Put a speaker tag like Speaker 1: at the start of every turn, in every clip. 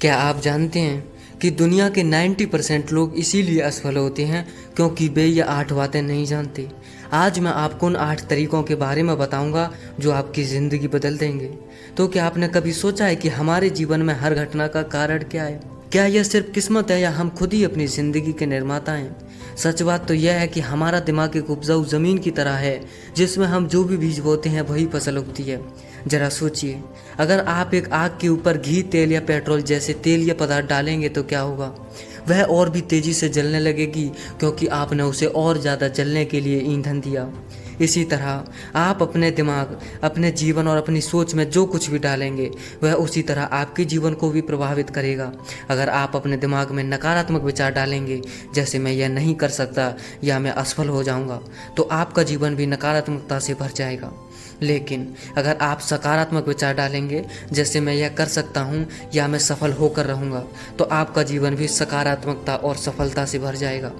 Speaker 1: क्या आप जानते हैं कि दुनिया के 90% लोग इसीलिए असफल होते हैं क्योंकि वे ये 8 बातें नहीं जानते। आज मैं आपको उन 8 तरीकों के बारे में बताऊंगा जो आपकी ज़िंदगी बदल देंगे। तो क्या आपने कभी सोचा है कि हमारे जीवन में हर घटना का कारण क्या है? क्या यह सिर्फ किस्मत है या हम खुद ही अपनी ज़िंदगी के निर्माता हैं? सच बात तो यह है कि हमारा दिमाग एक उपजाऊ ज़मीन की तरह है जिसमें हम जो भी बीज बोते हैं वही फसल उगती है। जरा सोचिए, अगर आप एक आग के ऊपर घी, तेल या पेट्रोल जैसे तेलीय पदार्थ डालेंगे तो क्या होगा? वह और भी तेज़ी से जलने लगेगी क्योंकि आपने उसे और ज़्यादा जलने के लिए ईंधन दिया। इसी तरह आप अपने दिमाग, अपने जीवन और अपनी सोच में जो कुछ भी डालेंगे वह उसी तरह आपके जीवन को भी प्रभावित करेगा। अगर आप अपने दिमाग में नकारात्मक विचार डालेंगे, जैसे मैं यह नहीं कर सकता या मैं असफल हो जाऊंगा, तो आपका जीवन भी नकारात्मकता से भर जाएगा। लेकिन अगर आप सकारात्मक विचार डालेंगे, जैसे मैं यह कर सकता हूँ या मैं सफल होकर रहूँगा, तो आपका जीवन भी सकारात्मकता और सफलता से भर जाएगा।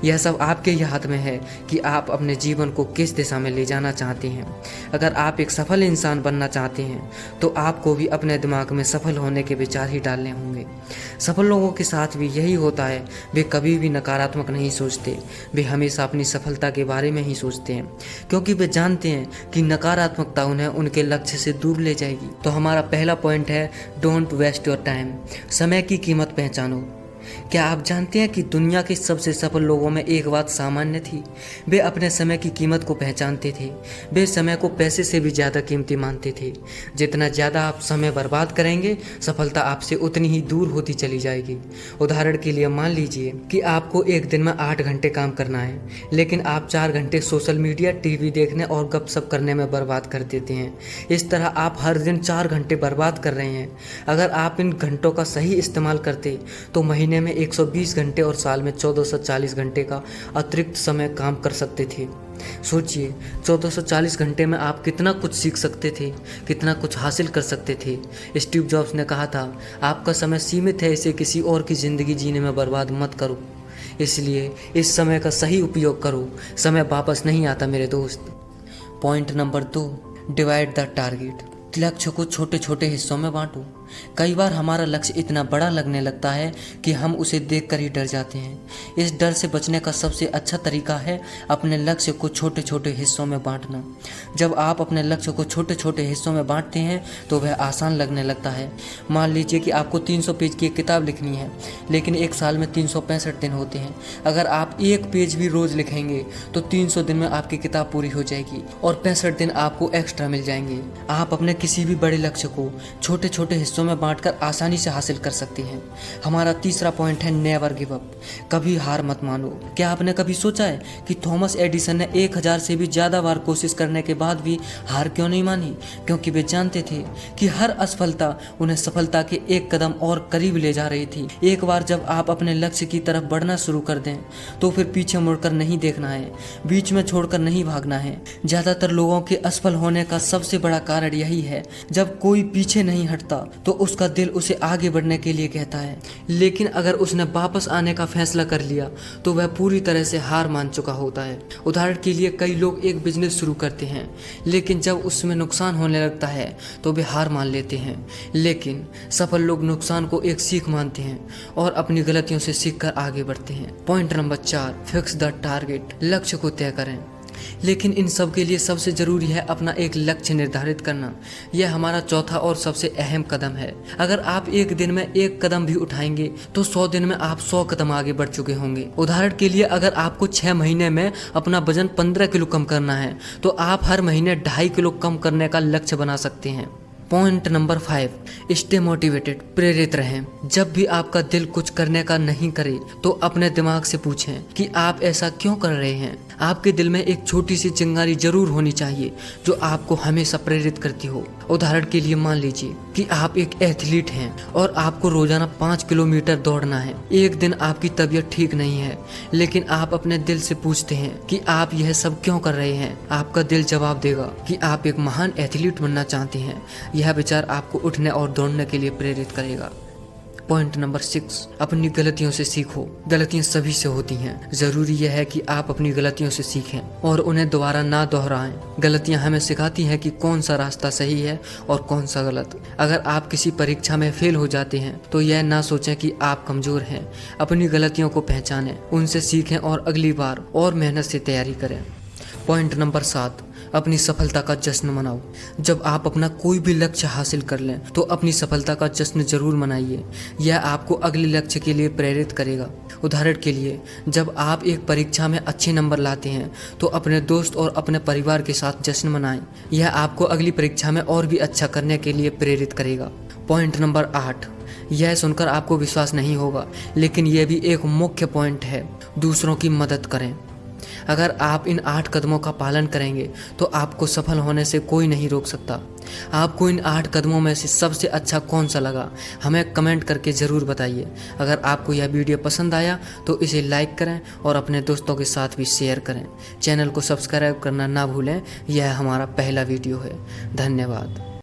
Speaker 1: यह सब आपके ही हाथ में है कि आप अपने जीवन को किस दिशा में ले जाना चाहते हैं। अगर आप एक सफल इंसान बनना चाहते हैं तो आपको भी अपने दिमाग में सफल होने के विचार ही डालने होंगे। सफल लोगों के साथ भी यही होता है, वे कभी भी नकारात्मक नहीं सोचते, वे हमेशा अपनी सफलता के बारे में ही सोचते हैं, क्योंकि वे जानते हैं कि नकारात्मकता उन्हें उनके लक्ष्य से दूर ले जाएगी। तो हमारा पहला पॉइंट है, डोंट वेस्ट योर टाइम। समय की कीमत पहचानो। क्या आप जानते हैं कि दुनिया के सबसे सफल लोगों में एक बात सामान्य थी? वे अपने समय की कीमत को पहचानते थे। वे समय को पैसे से भी ज़्यादा कीमती मानते थे। जितना ज़्यादा आप समय बर्बाद करेंगे, सफलता आपसे उतनी ही दूर होती चली जाएगी। उदाहरण के लिए मान लीजिए कि आपको एक दिन में 8 घंटे काम करना है, लेकिन आप 4 घंटे सोशल मीडिया, टीवी देखने और गपशप करने में बर्बाद कर देते हैं। इस तरह आप हर दिन 4 घंटे बर्बाद कर रहे हैं। अगर आप इन घंटों का सही इस्तेमाल करते तो महीने में 120 घंटे और साल में 1440 घंटे का अतिरिक्त समय काम कर सकते थे। सोचिए, 1440 घंटे में आप कितना कुछ सीख सकते थे, कितना कुछ हासिल कर सकते थे। स्टीव जॉब्स ने कहा था, आपका समय सीमित है, इसे किसी और की ज़िंदगी जीने में बर्बाद मत करो। इसलिए इस समय का सही उपयोग करो। समय वापस नहीं आता मेरे दोस्त। Point number 2, divide the target. लक्ष्य को छोटे छोटे हिस्सों में बांटो। कई बार हमारा लक्ष्य इतना बड़ा लगने लगता है कि हम उसे देखकर ही डर जाते हैं। इस डर से बचने का सबसे अच्छा तरीका है अपने लक्ष्य को छोटे छोटे हिस्सों में बांटना। जब आप अपने लक्ष्य को छोटे छोटे हिस्सों में बांटते हैं तो वह आसान लगने लगता है। मान लीजिए कि आपको 300 पेज की एक किताब लिखनी है, लेकिन एक साल में 365 दिन होते हैं। अगर आप एक पेज भी रोज़ लिखेंगे तो 300 दिन में आपकी किताब पूरी हो जाएगी और 65 दिन आपको एक्स्ट्रा मिल जाएंगे। आप अपने किसी भी बड़े लक्ष्य को छोटे छोटे हिस्सों में बांटकर आसानी से हासिल कर सकती हैं। हमारा तीसरा पॉइंट है, नेवर गिव अप। कभी हार मत मानो। क्या आपने कभी सोचा है कि थॉमस एडिसन ने 1000 से भी ज़्यादा बार कोशिश करने के बाद भी हार क्यों नहीं मानी? क्योंकि वे जानते थे कि हर असफलता उन्हें सफलता के एक कदम और करीब ले जा रही थी। एक बार जब आप अपने लक्ष्य की तरफ बढ़ना शुरू कर दें तो फिर पीछे मुड़कर नहीं देखना है, बीच में छोड़कर नहीं भागना है। ज़्यादातर लोगों के असफल होने का सबसे बड़ा कारण यही है, जब कोई पीछे नहीं हटता तो उसका दिल उसे आगे बढ़ने के लिए कहता है, लेकिन अगर उसने वापस आने का फैसला कर लिया तो वह पूरी तरह से हार मान चुका होता है। उदाहरण के लिए, कई लोग एक बिजनेस शुरू करते हैं, लेकिन जब उसमें नुकसान होने लगता है तो वे हार मान लेते हैं। लेकिन सफल लोग नुकसान को एक सीख मानते हैं और अपनी गलतियों से सीखकर आगे बढ़ते हैं। Point number 4, fix the target. लक्ष्य को तय करें। लेकिन इन सब के लिए सबसे ज़रूरी है अपना एक लक्ष्य निर्धारित करना। यह हमारा चौथा और सबसे अहम कदम है। अगर आप एक दिन में एक कदम भी उठाएंगे तो 100 दिन में आप 100 कदम आगे बढ़ चुके होंगे। उदाहरण के लिए, अगर आपको 6 महीने में अपना वजन 15 किलो कम करना है तो आप हर महीने 2.5 किलो कम करने का लक्ष्य बना सकते हैं। Point number 5, stay motivated. प्रेरित रहें। जब भी आपका दिल कुछ करने का नहीं करे तो अपने दिमाग से पूछें कि आप ऐसा क्यों कर रहे हैं। आपके दिल में एक छोटी सी चिंगारी जरूर होनी चाहिए जो आपको हमेशा प्रेरित करती हो। उदाहरण के लिए मान लीजिए कि आप एक एथलीट हैं और आपको रोजाना 5 किलोमीटर दौड़ना है। एक दिन आपकी तबीयत ठीक नहीं है, लेकिन आप अपने दिल से पूछते हैं कि आप यह सब क्यों कर रहे हैं। आपका दिल जवाब देगा कि आप एक महान एथलीट बनना चाहते हैं। यह विचार आपको उठने और दौड़ने के लिए प्रेरित करेगा। पॉइंट नंबर 6, अपनी गलतियों से सीखो। गलतियां सभी से होती हैं, जरूरी यह है कि आप अपनी गलतियों से सीखें और उन्हें दोबारा ना दोहराएं। गलतियां हमें सिखाती हैं कि कौन सा रास्ता सही है और कौन सा गलत। अगर आप किसी परीक्षा में फेल हो जाते हैं तो यह ना सोचें कि आप कमजोर हैं। अपनी गलतियों को पहचानें, उनसे सीखें और अगली बार और मेहनत से तैयारी करें। पॉइंट नंबर 7, अपनी सफलता का जश्न मनाओ। जब आप अपना कोई भी लक्ष्य हासिल कर लें तो अपनी सफलता का जश्न जरूर मनाइए। यह आपको अगले लक्ष्य के लिए प्रेरित करेगा। उदाहरण के लिए, जब आप एक परीक्षा में अच्छे नंबर लाते हैं तो अपने दोस्त और अपने परिवार के साथ जश्न मनाएं। यह आपको अगली परीक्षा में और भी अच्छा करने के लिए प्रेरित करेगा। पॉइंट नंबर 8, यह सुनकर आपको विश्वास नहीं होगा, लेकिन यह भी एक मुख्य पॉइंट है, दूसरों की मदद करें। अगर आप इन 8 कदमों का पालन करेंगे तो आपको सफल होने से कोई नहीं रोक सकता। आपको इन 8 कदमों में से सबसे अच्छा कौन सा लगा, हमें कमेंट करके ज़रूर बताइए। अगर आपको यह वीडियो पसंद आया तो इसे लाइक करें और अपने दोस्तों के साथ भी शेयर करें। चैनल को सब्सक्राइब करना ना भूलें, यह हमारा पहला वीडियो है। धन्यवाद।